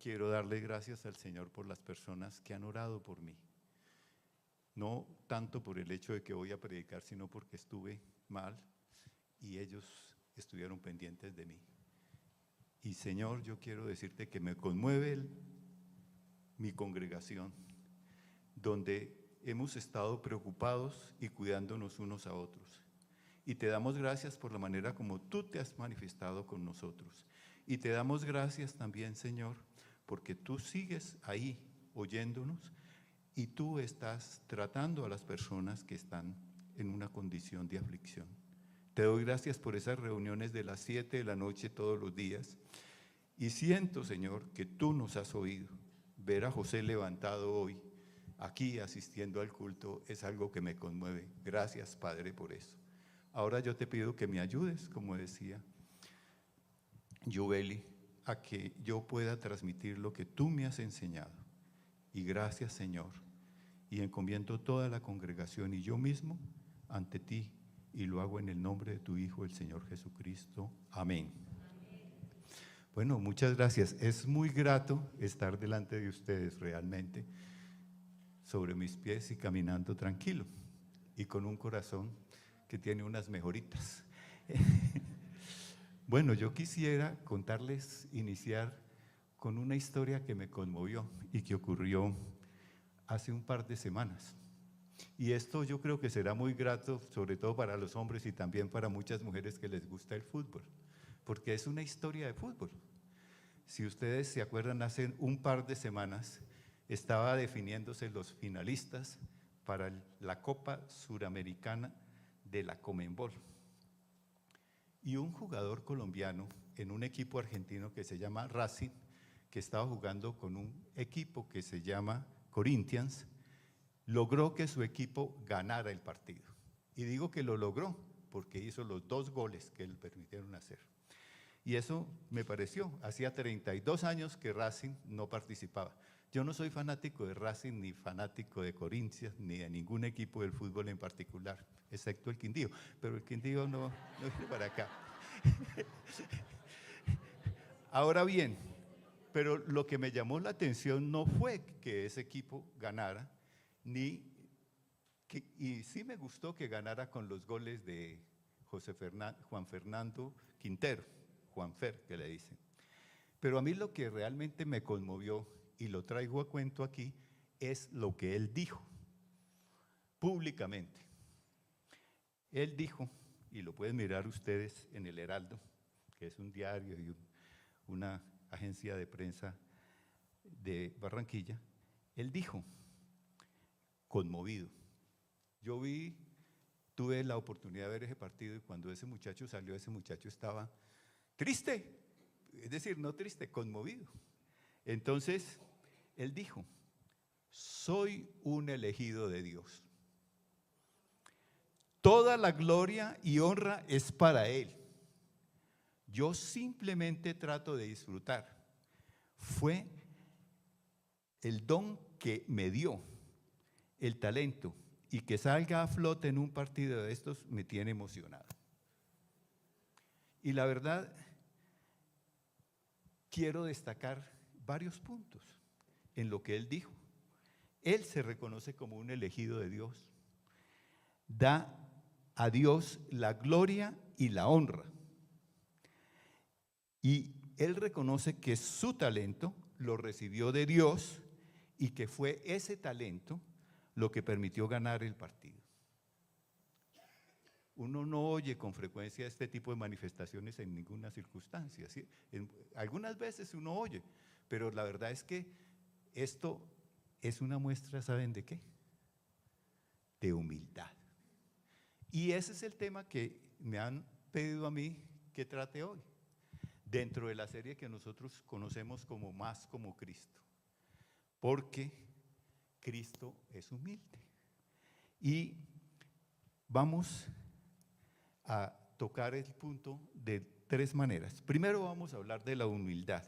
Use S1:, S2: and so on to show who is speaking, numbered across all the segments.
S1: quiero darle gracias al Señor por las personas que han orado por mí. No tanto por el hecho de que voy a predicar, sino porque estuve mal y ellos estuvieron pendientes de mí. Y Señor, yo quiero decirte que me conmueve mi congregación, donde hemos estado preocupados y cuidándonos unos a otros. Y te damos gracias por la manera como tú te has manifestado con nosotros. Y te damos gracias también, Señor, porque tú sigues ahí oyéndonos y tú estás tratando a las personas que están en una condición de aflicción. Te doy gracias por esas reuniones de las 7 de la noche todos los días. Y siento, Señor, que tú nos has oído. Ver a José levantado hoy, aquí asistiendo al culto, es algo que me conmueve. Gracias, Padre, por eso. Ahora yo te pido que me ayudes, como decía Yubeli, a que yo pueda transmitir lo que tú me has enseñado. Y gracias, Señor. Y encomiendo toda la congregación y yo mismo ante ti, y lo hago en el nombre de tu Hijo, el Señor Jesucristo. Amén. Bueno, muchas gracias. Es muy grato estar delante de ustedes realmente, sobre mis pies y caminando tranquilo, y con un corazón que tiene unas mejoritas. Bueno, yo quisiera contarles, iniciar con una historia que me conmovió y que ocurrió hace un par de semanas. Y esto yo creo que será muy grato, sobre todo para los hombres y también para muchas mujeres que les gusta el fútbol, porque es una historia de fútbol. Si ustedes se acuerdan, hace un par de semanas estaba definiéndose los finalistas para la Copa Suramericana de la Conmebol. Y un jugador colombiano en un equipo argentino que se llama Racing, que estaba jugando con un equipo que se llama Corinthians, logró que su equipo ganara el partido. Y digo que lo logró porque hizo los 2 goles que le permitieron hacer. Y eso me pareció, hacía 32 años que Racing no participaba. Yo no soy fanático de Racing, ni fanático de Corinthians, ni de ningún equipo del fútbol en particular, excepto el Quindío, pero el Quindío no viene para acá. Ahora bien, pero lo que me llamó la atención no fue que ese equipo ganara, y sí me gustó que ganara con los goles de Juan Fernando Quintero, Juanfer, que le dicen. Pero a mí lo que realmente me conmovió, y lo traigo a cuento aquí, es lo que él dijo públicamente. Él dijo, y lo pueden mirar ustedes en el Heraldo, que es un diario y una agencia de prensa de Barranquilla, él dijo, conmovido. Yo tuve la oportunidad de ver ese partido y cuando ese muchacho salió, ese muchacho estaba triste, es decir, no triste, conmovido. Entonces, él dijo, soy un elegido de Dios. Toda la gloria y honra es para Él. Yo simplemente trato de disfrutar. Fue el don que me dio, el talento, y que salga a flote en un partido de estos me tiene emocionado. Y la verdad, quiero destacar varios puntos en lo que él dijo. Él se reconoce como un elegido de Dios. Da a Dios la gloria y la honra. Y él reconoce que su talento lo recibió de Dios y que fue ese talento lo que permitió ganar el partido. Uno no oye con frecuencia este tipo de manifestaciones en ninguna circunstancia, ¿sí? Algunas veces uno oye, pero la verdad es que esto es una muestra, ¿saben de qué? De humildad. Y ese es el tema que me han pedido a mí que trate hoy, dentro de la serie que nosotros conocemos como Más como Cristo, porque Cristo es humilde. Y vamos a tocar el punto de 3 maneras. Primero vamos a hablar de la humildad.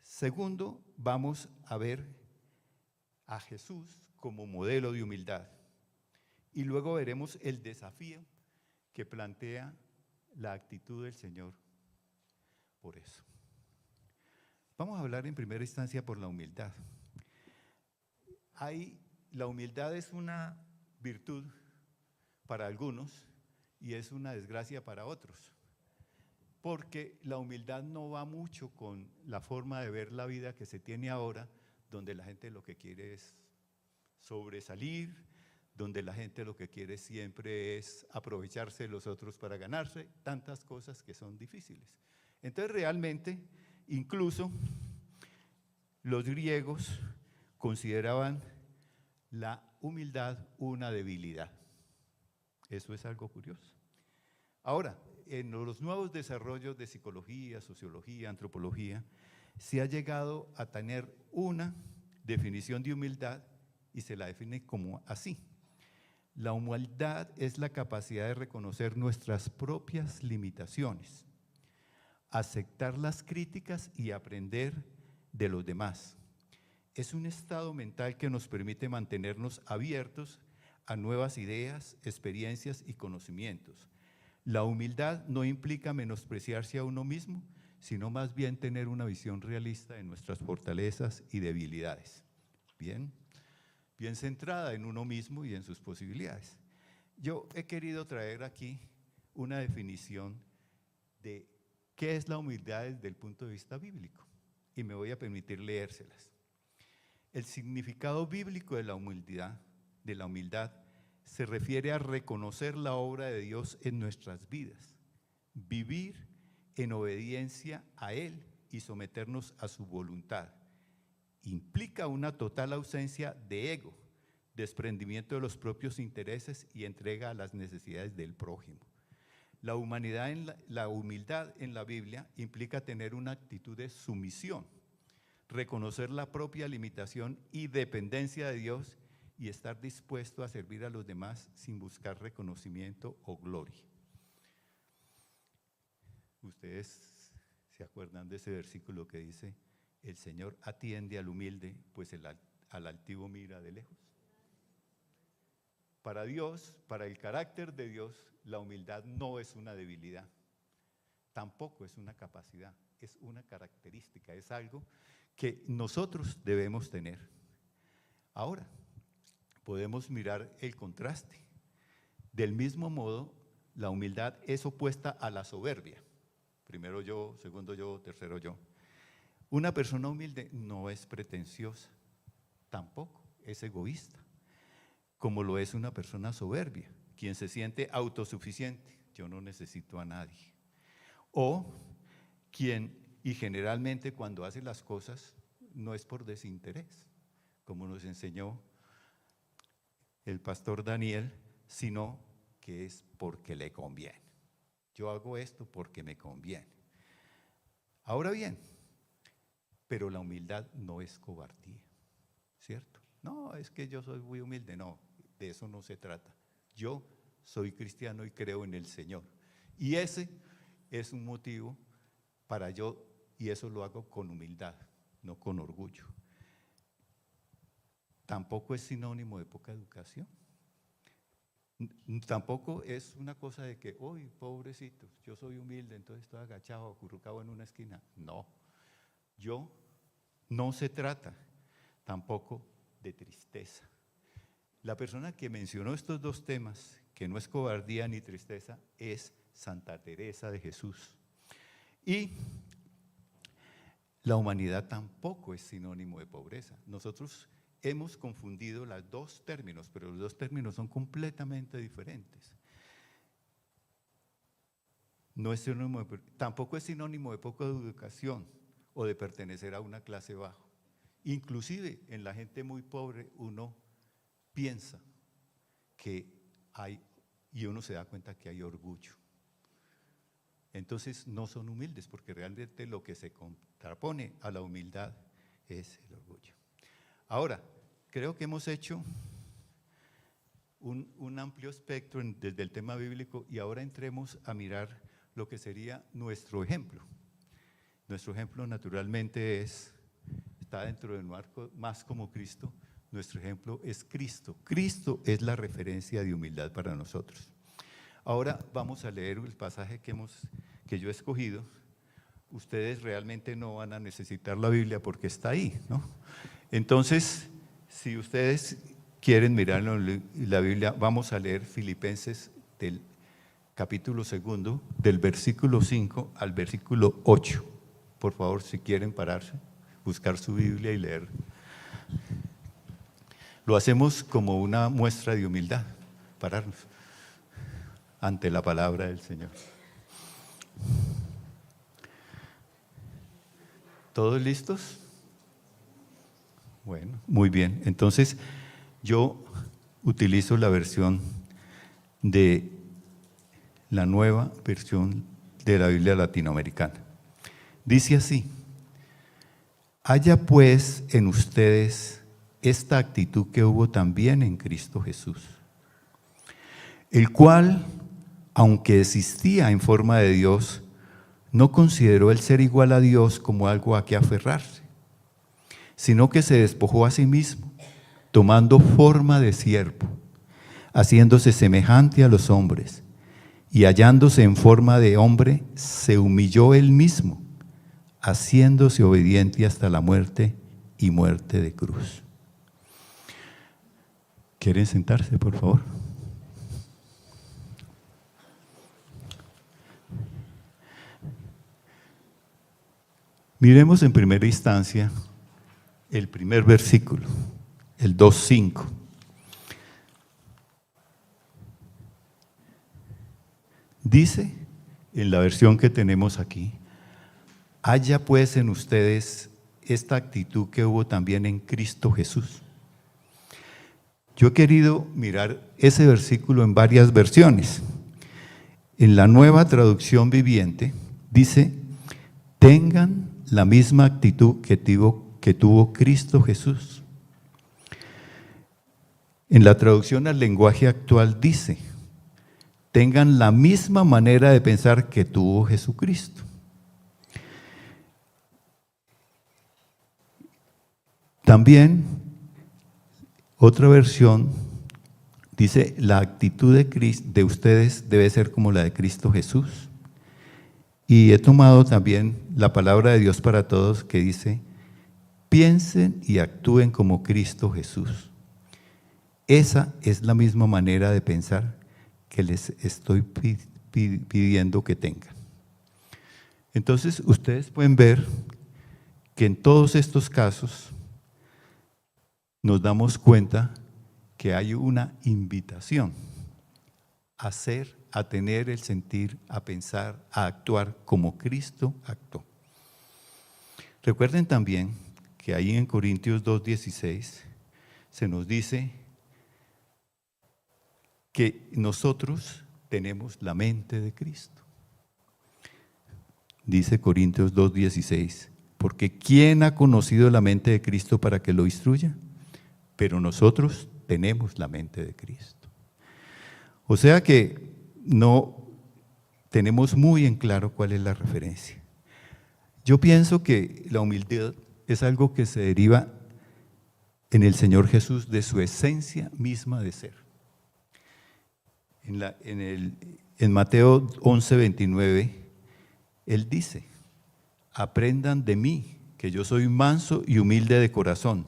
S1: Segundo, vamos a ver a Jesús como modelo de humildad. Y luego veremos el desafío que plantea la actitud del Señor por eso. Vamos a hablar en primera instancia por la humildad. La humildad es una virtud para algunos y es una desgracia para otros, porque la humildad no va mucho con la forma de ver la vida que se tiene ahora, donde la gente lo que quiere es sobresalir, donde la gente lo que quiere siempre es aprovecharse de los otros para ganarse, tantas cosas que son difíciles. Entonces realmente, incluso los griegos consideraban la humildad una debilidad. Eso es algo curioso. Ahora, en los nuevos desarrollos de psicología, sociología, antropología, se ha llegado a tener una definición de humildad y se la define como así. La humildad es la capacidad de reconocer nuestras propias limitaciones, aceptar las críticas y aprender de los demás. Es un estado mental que nos permite mantenernos abiertos a nuevas ideas, experiencias y conocimientos. La humildad no implica menospreciarse a uno mismo, sino más bien tener una visión realista de nuestras fortalezas y debilidades. Bien centrada en uno mismo y en sus posibilidades. Yo he querido traer aquí una definición de qué es la humildad desde el punto de vista bíblico y me voy a permitir leérselas. El significado bíblico de la humildad se refiere a reconocer la obra de Dios en nuestras vidas, vivir en obediencia a Él y someternos a su voluntad. Implica una total ausencia de ego, desprendimiento de los propios intereses y entrega a las necesidades del prójimo. La humildad en la Biblia implica tener una actitud de sumisión, reconocer la propia limitación y dependencia de Dios y estar dispuesto a servir a los demás sin buscar reconocimiento o gloria. Ustedes se acuerdan de ese versículo que dice: el Señor atiende al humilde, pues al altivo mira de lejos. Para Dios, para el carácter de Dios, la humildad no es una debilidad, tampoco es una capacidad, es una característica, es algo que nosotros debemos tener. Ahora, podemos mirar el contraste. Del mismo modo, la humildad es opuesta a la soberbia. Primero yo, segundo yo, tercero yo. Una persona humilde no es pretenciosa, tampoco es egoísta, como lo es una persona soberbia, quien se siente autosuficiente, yo no necesito a nadie. O quien, y generalmente cuando hace las cosas, no es por desinterés, como nos enseñó el pastor Daniel, sino que es porque le conviene. Yo hago esto porque me conviene. Ahora bien, pero la humildad no es cobardía, ¿cierto? No, es que yo soy muy humilde, no, de eso no se trata. Yo soy cristiano y creo en el Señor. Y ese es un motivo para yo, y eso lo hago con humildad, no con orgullo. Tampoco es sinónimo de poca educación. Tampoco es una cosa de que, uy, pobrecito, yo soy humilde, entonces estoy agachado, acurrucado en una esquina. No, no se trata tampoco de tristeza. La persona que mencionó estos dos temas, que no es cobardía ni tristeza, es Santa Teresa de Jesús. Y la humanidad tampoco es sinónimo de pobreza. Nosotros hemos confundido los dos términos, pero los dos términos son completamente diferentes. No es sinónimo tampoco es sinónimo de poca educación o de pertenecer a una clase baja. Inclusive en la gente muy pobre uno piensa que hay, y uno se da cuenta que hay orgullo. Entonces no son humildes, porque realmente lo que se contrapone a la humildad es el orgullo. Ahora, creo que hemos hecho un amplio espectro desde el tema bíblico y ahora entremos a mirar lo que sería nuestro ejemplo. Nuestro ejemplo naturalmente está dentro del marco más como Cristo. Nuestro ejemplo es Cristo. Cristo es la referencia de humildad para nosotros. Ahora vamos a leer el pasaje que yo he escogido, ustedes realmente no van a necesitar la Biblia porque está ahí, ¿no? Entonces, si ustedes quieren mirarlo en la Biblia, vamos a leer Filipenses del capítulo 2, del versículo 5 al versículo 8. Por favor, si quieren pararse, buscar su Biblia y leer. Lo hacemos como una muestra de humildad, pararnos ante la palabra del Señor. ¿Todos listos? Bueno, muy bien. Entonces, yo utilizo la versión de la nueva versión de la Biblia latinoamericana. Dice así: haya pues en ustedes esta actitud que hubo también en Cristo Jesús, el cual, aunque existía en forma de Dios, no consideró el ser igual a Dios como algo a que aferrarse, sino que se despojó a sí mismo, tomando forma de siervo, haciéndose semejante a los hombres, y hallándose en forma de hombre, se humilló él mismo, haciéndose obediente hasta la muerte y muerte de cruz. ¿Quieren sentarse, por favor? Miremos en primera instancia el primer versículo, el 2:5. Dice, en la versión que tenemos aquí: haya pues en ustedes esta actitud que hubo también en Cristo Jesús. Yo he querido mirar ese versículo en varias versiones. En la Nueva Traducción Viviente dice: tengan la misma actitud que tuvo Cristo Jesús. En la traducción al lenguaje actual dice: tengan la misma manera de pensar que tuvo Jesucristo. También otra versión dice: la actitud de ustedes debe ser como la de Cristo Jesús. Y he tomado también la palabra de Dios para todos, que dice: piensen y actúen como Cristo Jesús. Esa es la misma manera de pensar que les estoy pidiendo que tengan. Entonces, ustedes pueden ver que en todos estos casos nos damos cuenta que hay una invitación a ser, a tener el sentir, a pensar, a actuar como Cristo actuó. Recuerden también que ahí en Corintios 2:16 se nos dice que nosotros tenemos la mente de Cristo. Dice Corintios 2:16, porque ¿quién ha conocido la mente de Cristo para que lo instruya? Pero nosotros tenemos la mente de Cristo. O sea que no tenemos muy en claro cuál es la referencia. Yo pienso que la humildad es algo que se deriva en el Señor Jesús de su esencia misma de ser. En Mateo 11:29, Él dice: aprendan de mí, que yo soy manso y humilde de corazón.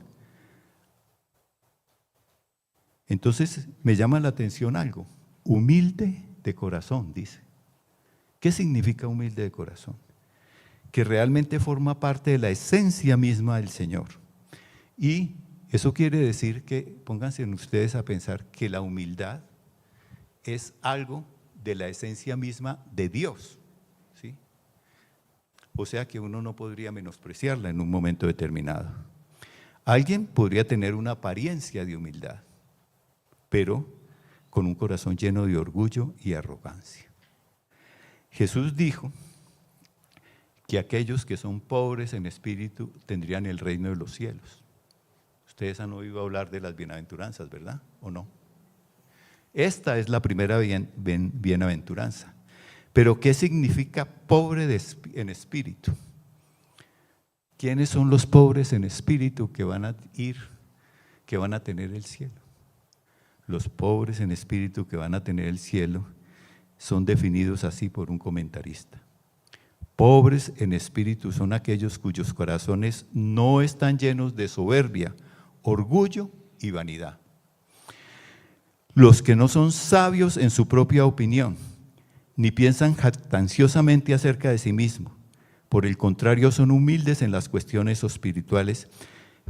S1: Entonces me llama la atención algo: humilde de corazón, dice. ¿Qué significa humilde de corazón? Que realmente forma parte de la esencia misma del Señor. Y eso quiere decir que, pónganse en ustedes a pensar, que la humildad es algo de la esencia misma de Dios, ¿sí? O sea que uno no podría menospreciarla en un momento determinado. Alguien podría tener una apariencia de humildad, pero con un corazón lleno de orgullo y arrogancia. Jesús dijo que aquellos que son pobres en espíritu tendrían el reino de los cielos. Ustedes han oído hablar de las bienaventuranzas, ¿verdad? ¿O no? Esta es la primera bienaventuranza. Pero ¿qué significa pobre en espíritu? ¿Quiénes son los pobres en espíritu que van a tener el cielo? Los pobres en espíritu que van a tener el cielo son definidos así por un comentarista: Pobres en espíritu son aquellos cuyos corazones no están llenos de soberbia, orgullo y vanidad. Los que no son sabios en su propia opinión, ni piensan jactanciosamente acerca de sí mismos. Por el contrario, son humildes en las cuestiones espirituales,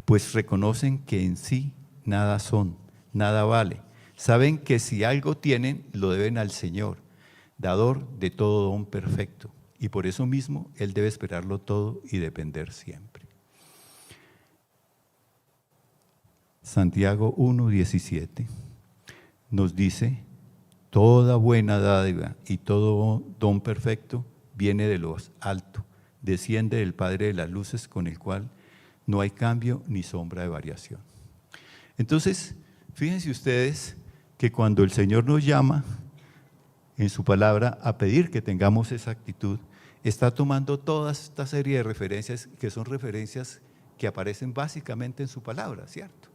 S1: pues reconocen que en sí nada son, nada vale. Saben que si algo tienen, lo deben al Señor, dador de todo don perfecto. Y por eso mismo, Él debe esperarlo todo y depender siempre. Santiago 1:17 nos dice: toda buena dádiva y todo don perfecto viene de lo alto, desciende del Padre de las luces, con el cual no hay cambio ni sombra de variación. Entonces, fíjense ustedes que cuando el Señor nos llama en su palabra a pedir que tengamos esa actitud, está tomando toda esta serie de referencias que son referencias que aparecen básicamente en su palabra, ¿cierto?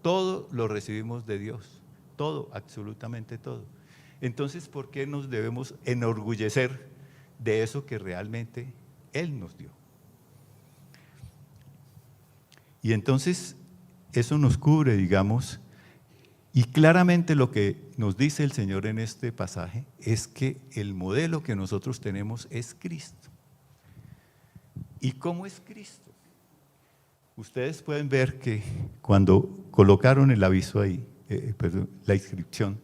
S1: Todo lo recibimos de Dios, todo, absolutamente todo. Entonces, ¿por qué nos debemos enorgullecer de eso que realmente Él nos dio? Y entonces, eso nos cubre, digamos, y claramente lo que nos dice el Señor en este pasaje es que el modelo que nosotros tenemos es Cristo. ¿Y cómo es Cristo? Ustedes pueden ver que cuando colocaron el aviso ahí, la inscripción,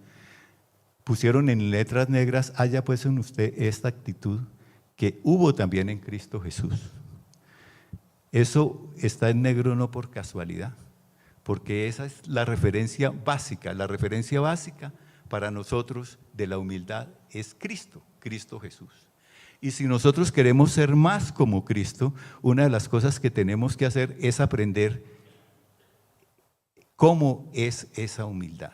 S1: pusieron en letras negras: haya pues en usted esta actitud que hubo también en Cristo Jesús. Eso está en negro no por casualidad, porque esa es la referencia básica. La referencia básica para nosotros de la humildad es Cristo, Cristo Jesús. Y si nosotros queremos ser más como Cristo, una de las cosas que tenemos que hacer es aprender cómo es esa humildad.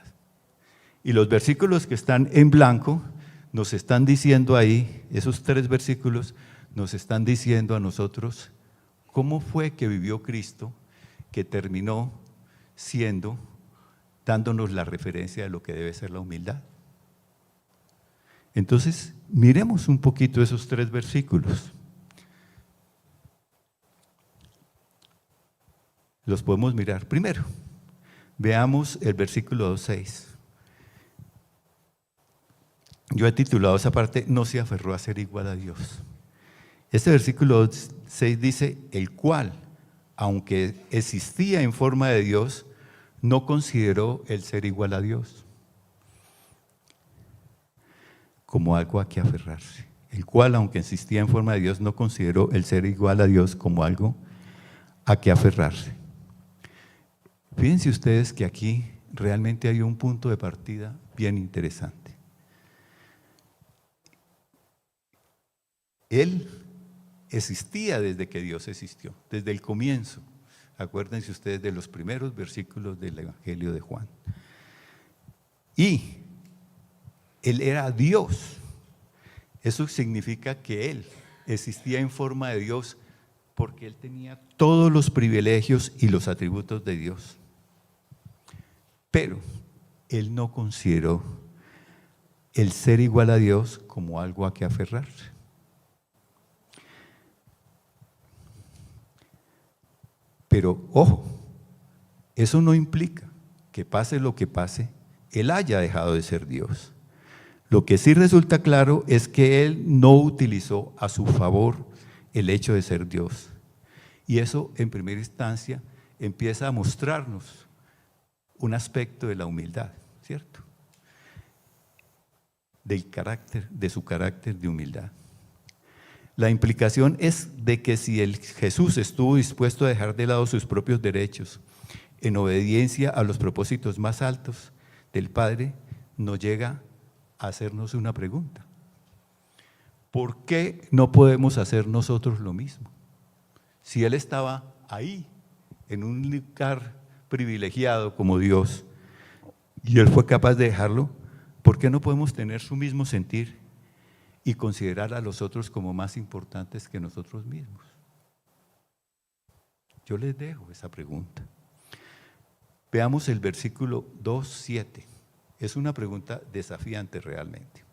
S1: Y los versículos que están en blanco nos están diciendo ahí, esos 3 versículos nos están diciendo a nosotros cómo fue que vivió Cristo, que terminó dándonos la referencia de lo que debe ser la humildad. Entonces, miremos un poquito esos 3 versículos. Los podemos mirar. Primero, veamos el versículo 2:6. Yo he titulado esa parte: no se aferró a ser igual a Dios. Este versículo 6 dice: el cual, aunque existía en forma de Dios, no consideró el ser igual a Dios como algo a que aferrarse. El cual, aunque existía en forma de Dios, no consideró el ser igual a Dios como algo a que aferrarse. Fíjense ustedes que aquí realmente hay un punto de partida bien interesante. Él existía desde que Dios existió, desde el comienzo. Acuérdense ustedes de los primeros versículos del Evangelio de Juan. Y Él era Dios. Eso significa que Él existía en forma de Dios porque Él tenía todos los privilegios y los atributos de Dios. Pero Él no consideró el ser igual a Dios como algo a que aferrarse. Pero ojo, eso no implica que pase lo que pase, Él haya dejado de ser Dios. Lo que sí resulta claro es que Él no utilizó a su favor el hecho de ser Dios. Y eso, en primera instancia, empieza a mostrarnos un aspecto de la humildad, ¿cierto? Del carácter, de su carácter de humildad. La implicación es de que si Jesús estuvo dispuesto a dejar de lado sus propios derechos en obediencia a los propósitos más altos del Padre, nos llega a hacernos una pregunta: ¿por qué no podemos hacer nosotros lo mismo? Si Él estaba ahí, en un lugar privilegiado como Dios, y Él fue capaz de dejarlo, ¿por qué no podemos tener su mismo sentir y considerar a los otros como más importantes que nosotros mismos? Yo les dejo esa pregunta. Veamos el versículo 2:7. Es una pregunta desafiante realmente.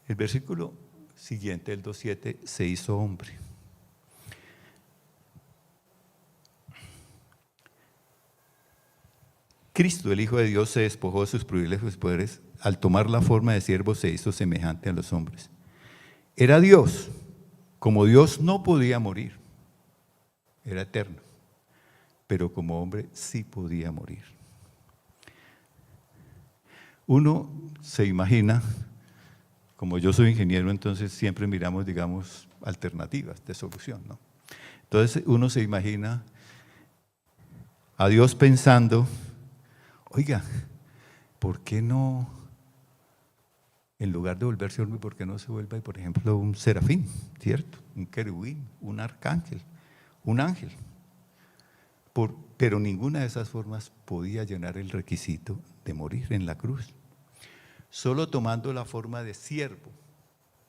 S1: El versículo siguiente, el 2:7, se hizo hombre. Cristo, el Hijo de Dios, se despojó de sus privilegios y poderes. Al tomar la forma de siervo se hizo semejante a los hombres. Era Dios. Como Dios no podía morir, era eterno, pero como hombre sí podía morir. Uno se imagina, como yo soy ingeniero, entonces siempre miramos, digamos, alternativas de solución, ¿no? Entonces uno se imagina a Dios pensando, oiga, ¿por qué no, en lugar de volverse hombre, por qué no se vuelve, por ejemplo, un serafín, ¿cierto? Un querubín, un arcángel, un ángel. Pero ninguna de esas formas podía llenar el requisito de morir en la cruz. Solo tomando la forma de siervo,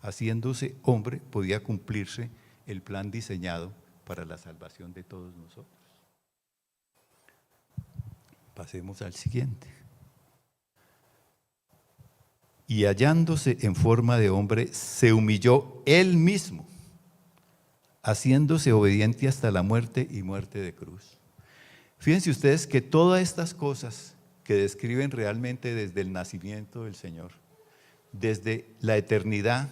S1: haciéndose hombre, podía cumplirse el plan diseñado para la salvación de todos nosotros. Pasemos al siguiente. Y hallándose en forma de hombre, se humilló él mismo, haciéndose obediente hasta la muerte y muerte de cruz. Fíjense ustedes que todas estas cosas que describen realmente desde el nacimiento del Señor, desde la eternidad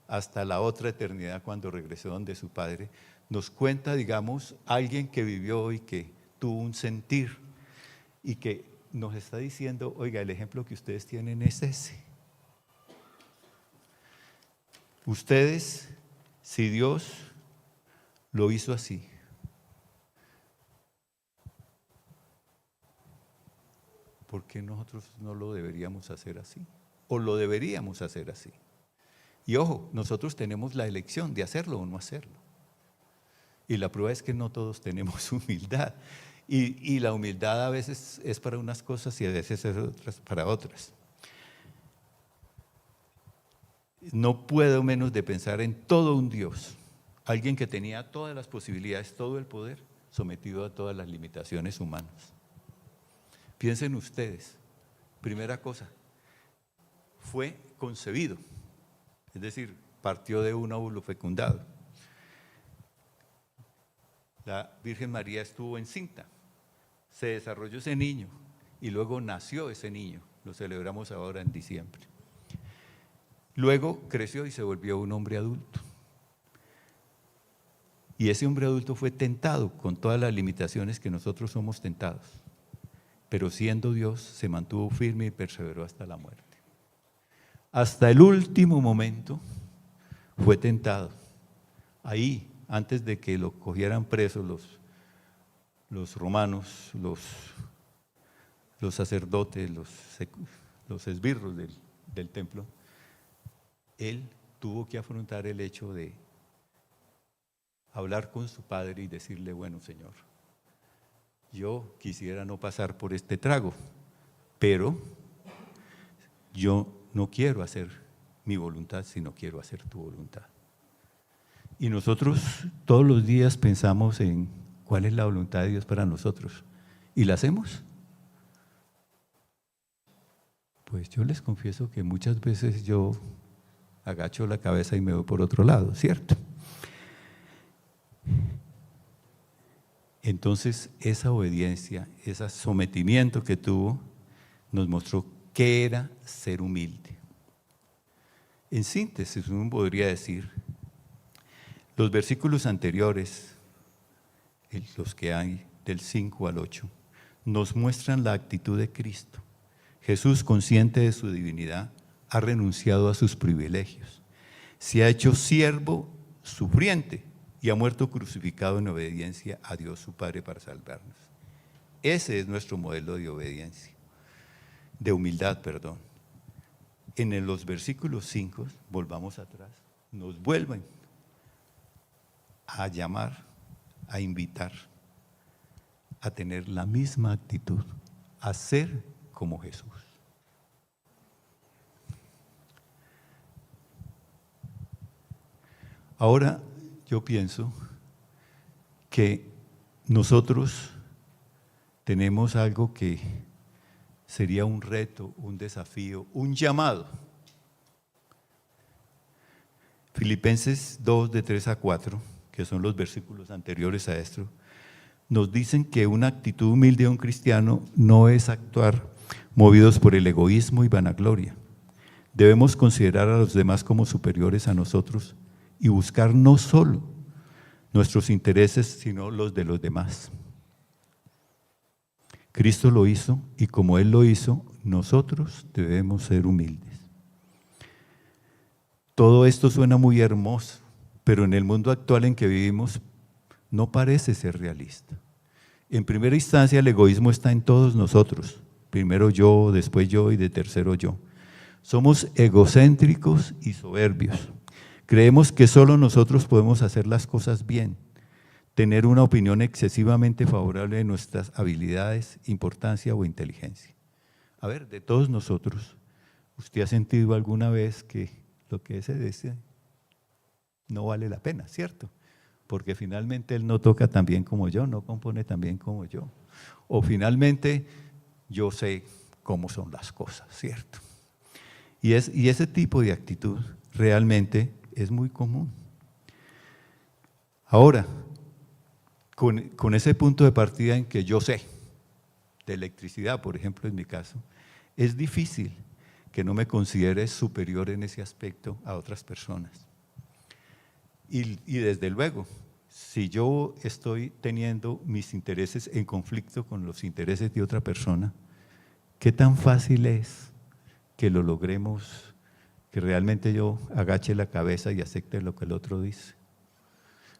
S1: hasta la otra eternidad cuando regresó donde su Padre, nos cuenta, digamos, alguien que vivió y que tuvo un sentir y que nos está diciendo, oiga, el ejemplo que ustedes tienen es ese. Ustedes, si Dios lo hizo así, ¿por qué nosotros no lo deberíamos hacer así? ¿O lo deberíamos hacer así? Y ojo, nosotros tenemos la elección de hacerlo o no hacerlo. Y la prueba es que no todos tenemos humildad. Y la humildad a veces es para unas cosas y a veces es para otras. No puedo menos de pensar en todo un Dios, alguien que tenía todas las posibilidades, todo el poder, sometido a todas las limitaciones humanas. Piensen ustedes, primera cosa, fue concebido, es decir, partió de un óvulo fecundado. La Virgen María estuvo encinta, se desarrolló ese niño y luego nació ese niño, lo celebramos ahora en diciembre. Luego creció y se volvió un hombre adulto. Y ese hombre adulto fue tentado con todas las limitaciones que nosotros somos tentados. Pero siendo Dios, se mantuvo firme y perseveró hasta la muerte. Hasta el último momento fue tentado. Ahí, antes de que lo cogieran preso los romanos, los sacerdotes, los esbirros del templo, él tuvo que afrontar el hecho de hablar con su padre y decirle, bueno, Señor, yo quisiera no pasar por este trago, pero yo no quiero hacer mi voluntad, sino quiero hacer tu voluntad. Y nosotros todos los días pensamos en cuál es la voluntad de Dios para nosotros. ¿Y la hacemos? Pues yo les confieso que muchas veces yo agacho la cabeza y me voy por otro lado, ¿cierto? Entonces, esa obediencia, ese sometimiento que tuvo, nos mostró qué era ser humilde. En síntesis, uno podría decir, los versículos anteriores, los que hay del 5 al 8, nos muestran la actitud de Cristo. Jesús, consciente de su divinidad, ha renunciado a sus privilegios, se ha hecho siervo sufriente y ha muerto crucificado en obediencia a Dios su Padre para salvarnos. Ese es nuestro modelo de obediencia, de humildad, perdón. En los versículos 5, volvamos atrás, nos vuelven a llamar, a invitar, a tener la misma actitud, a ser como Jesús. Ahora yo pienso que nosotros tenemos algo que sería un reto, un desafío, un llamado. Filipenses 2, de 3 a 4, que son los versículos anteriores a esto, nos dicen que una actitud humilde de un cristiano no es actuar movidos por el egoísmo y vanagloria. Debemos considerar a los demás como superiores a nosotros y buscar no solo nuestros intereses, sino los de los demás. Cristo lo hizo y como Él lo hizo, nosotros debemos ser humildes. Todo esto suena muy hermoso, pero en el mundo actual en que vivimos no parece ser realista. En primera instancia, el egoísmo está en todos nosotros. Primero yo, después yo y de tercero yo. Somos egocéntricos y soberbios. Creemos que solo nosotros podemos hacer las cosas bien, tener una opinión excesivamente favorable de nuestras habilidades, importancia o inteligencia. A ver, de todos nosotros, ¿usted ha sentido alguna vez que lo que se dice no vale la pena, cierto? Porque finalmente él no toca tan bien como yo, no compone tan bien como yo. O finalmente yo sé cómo son las cosas, ¿cierto? Y ese tipo de actitud realmente es muy común. Ahora, con ese punto de partida en que yo sé, de electricidad, por ejemplo, en mi caso, es difícil que no me considere superior en ese aspecto a otras personas. Y desde luego, si yo estoy teniendo mis intereses en conflicto con los intereses de otra persona, ¿qué tan fácil es que lo logremos, que realmente yo agache la cabeza y acepte lo que el otro dice?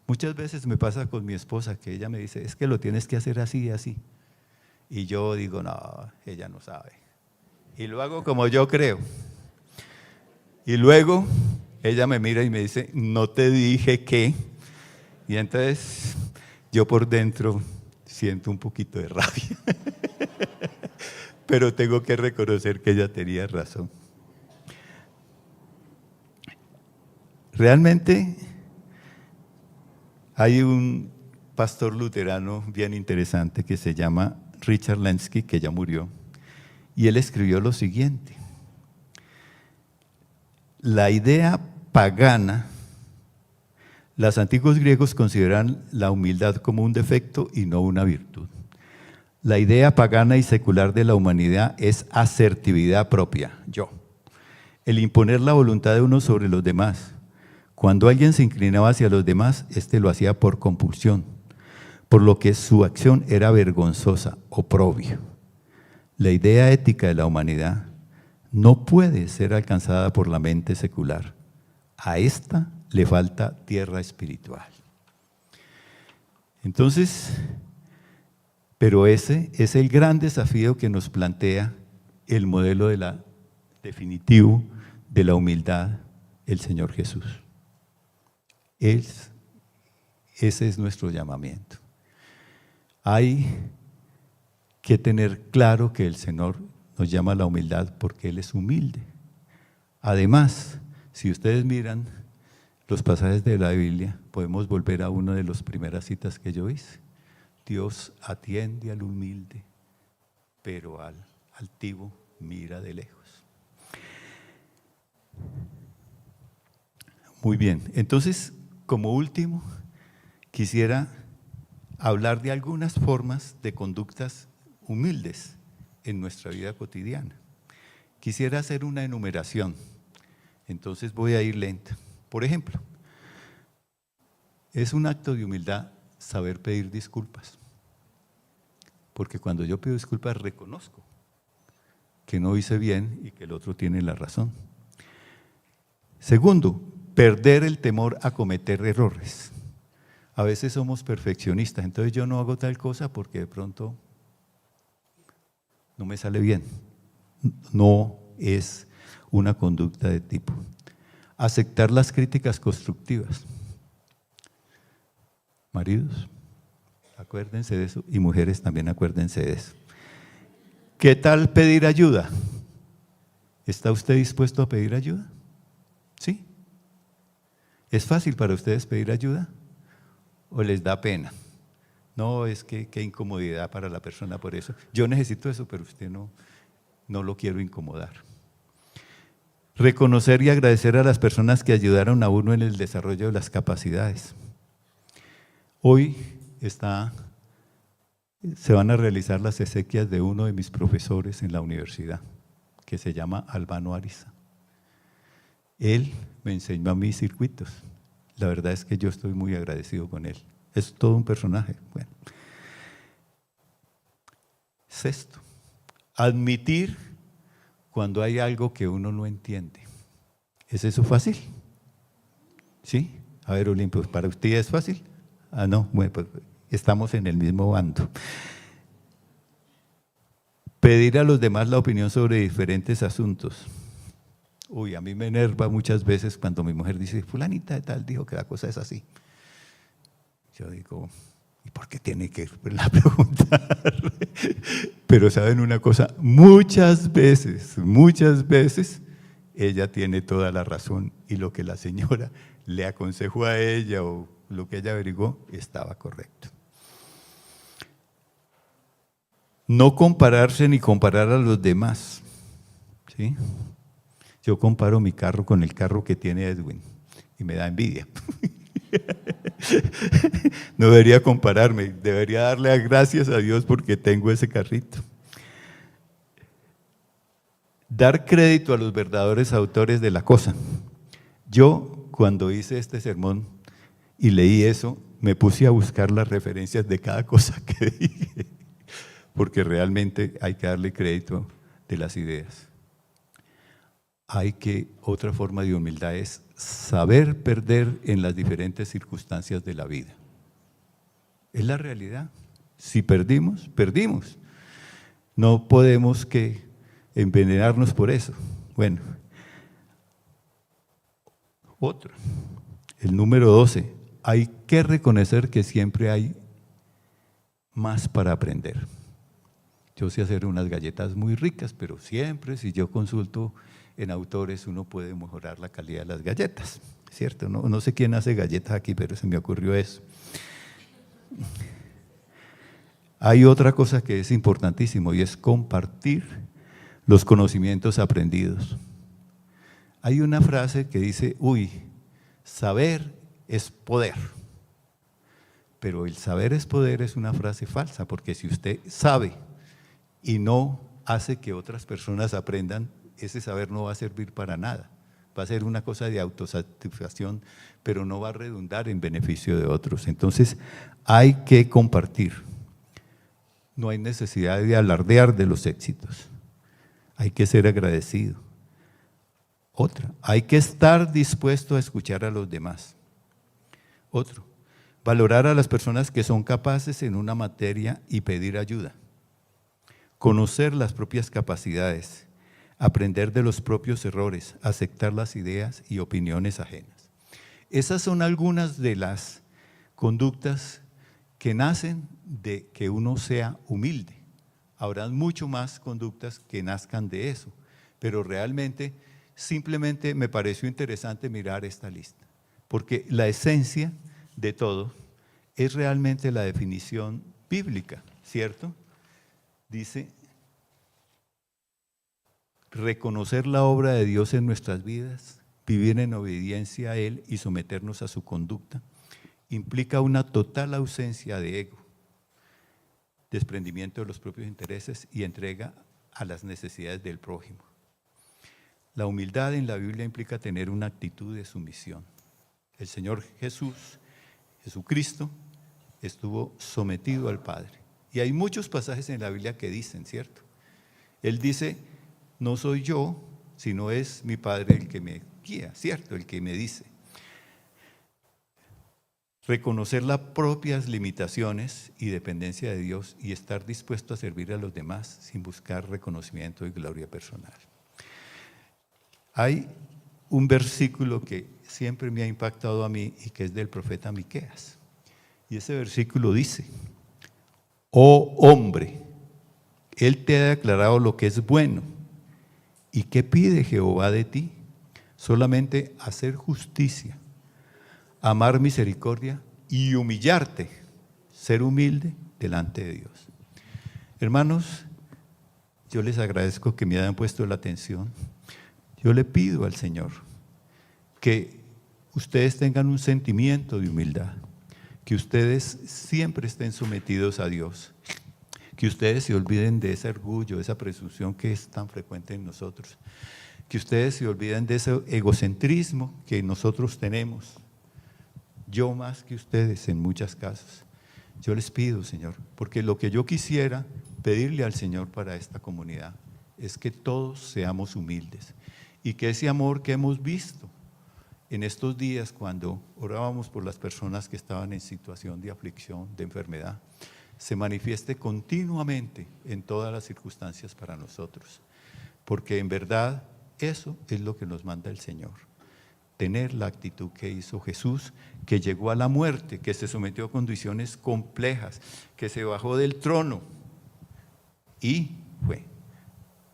S1: Muchas veces me pasa con mi esposa que ella me dice, es que lo tienes que hacer así y así. Y yo digo, no, ella no sabe. Y lo hago como yo creo. Y luego ella me mira y me dice, no te dije qué. Y entonces yo por dentro siento un poquito de rabia. Pero tengo que reconocer que ella tenía razón. Realmente hay un pastor luterano bien interesante que se llama Richard Lenski, que ya murió, y él escribió lo siguiente: la idea pagana, los antiguos griegos consideran la humildad como un defecto y no una virtud. La idea pagana y secular de la humanidad es asertividad propia, yo. El imponer la voluntad de uno sobre los demás. Cuando alguien se inclinaba hacia los demás, éste lo hacía por compulsión, por lo que su acción era vergonzosa, oprobio. La idea ética de la humanidad no puede ser alcanzada por la mente secular. A esta le falta tierra espiritual. Entonces, pero ese es el gran desafío que nos plantea el modelo definitivo de la humildad, el Señor Jesús. Ese es nuestro llamamiento. Hay que tener claro que el Señor nos llama a la humildad porque Él es humilde. Además, si ustedes miran los pasajes de la Biblia, podemos volver a una de las primeras citas que yo hice. Dios atiende al humilde, pero al altivo mira de lejos. Muy bien, entonces, como último, quisiera hablar de algunas formas de conductas humildes en nuestra vida cotidiana. Quisiera hacer una enumeración, entonces voy a ir lento. Por ejemplo, es un acto de humildad saber pedir disculpas, porque cuando yo pido disculpas reconozco que no hice bien y que el otro tiene la razón. Segundo, perder el temor a cometer errores. A veces somos perfeccionistas, entonces yo no hago tal cosa porque de pronto no me sale bien. No es una conducta de tipo. Aceptar las críticas constructivas. Maridos, acuérdense de eso, y mujeres también acuérdense de eso. ¿Qué tal pedir ayuda? ¿Está usted dispuesto a pedir ayuda? ¿Sí? ¿Es fácil para ustedes pedir ayuda? ¿O les da pena? No, es que qué incomodidad para la persona por eso. Yo necesito eso, pero usted no lo quiero incomodar. Reconocer y agradecer a las personas que ayudaron a uno en el desarrollo de las capacidades. Hoy se van a realizar las exequias de uno de mis profesores en la universidad, que se llama Albano Ariza. Él me enseñó a mis circuitos. La verdad es que yo estoy muy agradecido con él. Es todo un personaje. Bueno. Sexto, admitir cuando hay algo que uno no entiende. ¿Es eso fácil? ¿Sí? A ver, Olimpio, ¿para usted es fácil? Ah, no, bueno, pues estamos en el mismo bando. Pedir a los demás la opinión sobre diferentes asuntos. Uy, a mí me enerva muchas veces cuando mi mujer dice, fulanita de tal dijo que la cosa es así. Yo digo, ¿y por qué tiene que preguntar? Pero ¿saben una cosa? Muchas veces, ella tiene toda la razón y lo que la señora le aconsejó a ella o lo que ella averiguó estaba correcto. No compararse ni comparar a los demás, ¿sí? Yo comparo mi carro con el carro que tiene Edwin y me da envidia. No debería compararme, debería darle gracias a Dios porque tengo ese carrito. Dar crédito a los verdaderos autores de la cosa. Yo, cuando hice este sermón y leí eso, me puse a buscar las referencias de cada cosa que dije, porque realmente hay que darle crédito de las ideas. Otra forma de humildad es saber perder en las diferentes circunstancias de la vida. Es la realidad. Si perdimos, perdimos. No podemos que envenenarnos por eso. Bueno, otro, el número 12. Hay que reconocer que siempre hay más para aprender. Yo sé hacer unas galletas muy ricas, pero siempre si yo consulto en autores uno puede mejorar la calidad de las galletas, ¿cierto? No sé quién hace galletas aquí, pero se me ocurrió eso. Hay otra cosa que es importantísimo y es compartir los conocimientos aprendidos. Hay una frase que dice, saber es poder. Pero el saber es poder es una frase falsa, porque si usted sabe y no hace que otras personas aprendan, ese saber no va a servir para nada. Va a ser una cosa de autosatisfacción, pero no va a redundar en beneficio de otros. Entonces, hay que compartir. No hay necesidad de alardear de los éxitos. Hay que ser agradecido. Otra, hay que estar dispuesto a escuchar a los demás. Otro, valorar a las personas que son capaces en una materia y pedir ayuda. Conocer las propias capacidades. Aprender de los propios errores, aceptar las ideas y opiniones ajenas. Esas son algunas de las conductas que nacen de que uno sea humilde. Habrán mucho más conductas que nazcan de eso, pero realmente simplemente me pareció interesante mirar esta lista, porque la esencia de todo es realmente la definición bíblica, ¿cierto? Dice, reconocer la obra de Dios en nuestras vidas, vivir en obediencia a Él y someternos a su conducta, implica una total ausencia de ego, desprendimiento de los propios intereses y entrega a las necesidades del prójimo. La humildad en la Biblia implica tener una actitud de sumisión. El Señor Jesucristo, estuvo sometido al Padre. Y hay muchos pasajes en la Biblia que dicen, ¿cierto? Él dice, no soy yo, sino es mi Padre el que me guía, ¿cierto? El que me dice. Reconocer las propias limitaciones y dependencia de Dios y estar dispuesto a servir a los demás sin buscar reconocimiento y gloria personal. Hay un versículo que siempre me ha impactado a mí y que es del profeta Miqueas. Y ese versículo dice, oh hombre, Él te ha declarado lo que es bueno. ¿Y qué pide Jehová de ti? Solamente hacer justicia, amar misericordia y humillarte, ser humilde delante de Dios. Hermanos, yo les agradezco que me hayan puesto la atención. Yo le pido al Señor que ustedes tengan un sentimiento de humildad, que ustedes siempre estén sometidos a Dios, que ustedes se olviden de ese orgullo, de esa presunción que es tan frecuente en nosotros, que ustedes se olviden de ese egocentrismo que nosotros tenemos, yo más que ustedes en muchos casos. Yo les pido, Señor, porque lo que yo quisiera pedirle al Señor para esta comunidad es que todos seamos humildes y que ese amor que hemos visto en estos días cuando orábamos por las personas que estaban en situación de aflicción, de enfermedad, se manifieste continuamente en todas las circunstancias para nosotros, porque en verdad eso es lo que nos manda el Señor, tener la actitud que hizo Jesús, que llegó a la muerte, que se sometió a condiciones complejas, que se bajó del trono y fue,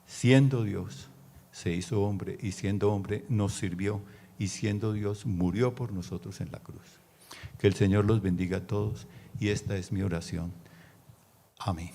S1: siendo Dios, se hizo hombre y siendo hombre nos sirvió y siendo Dios murió por nosotros en la cruz. Que el Señor los bendiga a todos y esta es mi oración. Amén.